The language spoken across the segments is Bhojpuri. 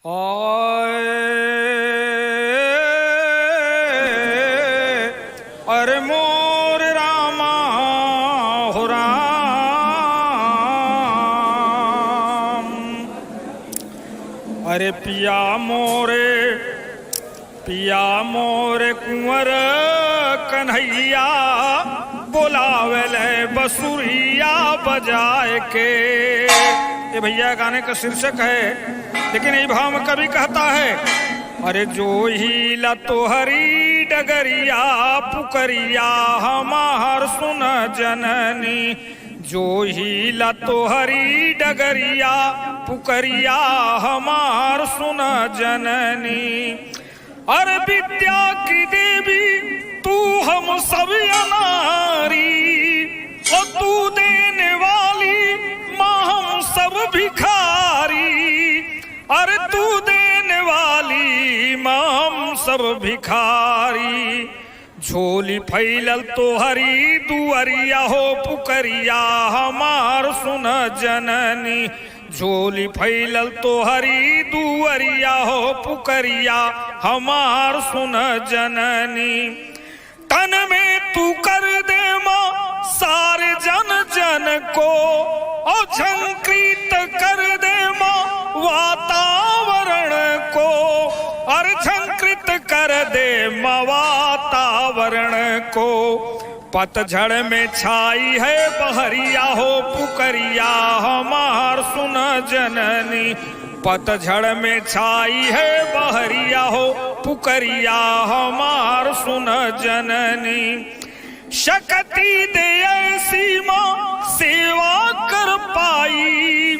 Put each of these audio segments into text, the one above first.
अरे मोर रामा हो राम, अरे पिया मोरे कुंवर कन्हैया, बोलावेले बसुरिया बजाए के। ये भैया गाने का शीर्षक है, लेकिन ये भाव में कभी कहता है, अरे जो ही लतोहरी डगरिया पुकरिया हमार सुन जननी, जो ही लतोहरी डगरिया पुकरिया हमार सुन जननी। अरे विद्या की देवी तू हम सब अनारी, और तू देने वाली माँ हम सब भिखारी। अरे तू देने वाली माँ हम सब भिखारी, झोली फैलल तोहरी दुअरिया हो पुकरिया हमार सुन जननी, झोली फैलल तोहरी दुअरिया हो पुकरिया हमार सुन जननी। तन में तू कर दे माँ सारे जन जन को, और झंकृत कर दे माँ वातावरण को, और झंकृत कर दे माँ वातावरण को। पतझड़ में छाई है बहरिया हो पुकरिया हमार सुन जननी, पतझड़ में छाई है बहरिया हो पुकरिया हमार सुन जननी। शक्ति दे ऐसी माँ सेवा कर पाई,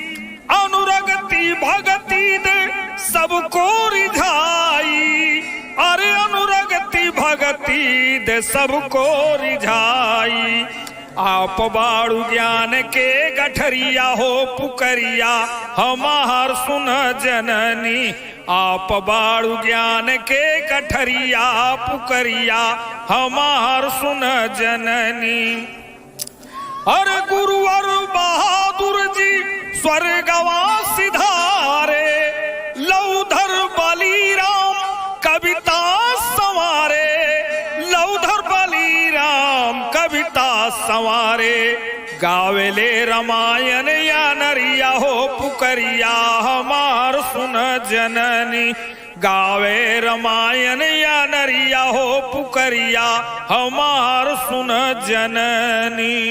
अनुरगति भगति दे सबको रिझाई। अरे अनुरगति भगति दे सबको रिझाई, आप बाड़ू ज्ञान के गठरिया हो पुकरिया हमार सुन जननी, आप बाड़ू ज्ञान के गठरिया पुकरिया हमार सुन जननी। अरे गुरुवर बहादुर जी स्वर्गवासी धारे, लौधर बलिराम कविता संवारे, लौधर बलिराम कविता संवारे। गावेले रामायण या नरिया हो पुकरिया हमार सुन जननी, गावे रामायण या नरिया हो पुकरिया हमार सुन जननी।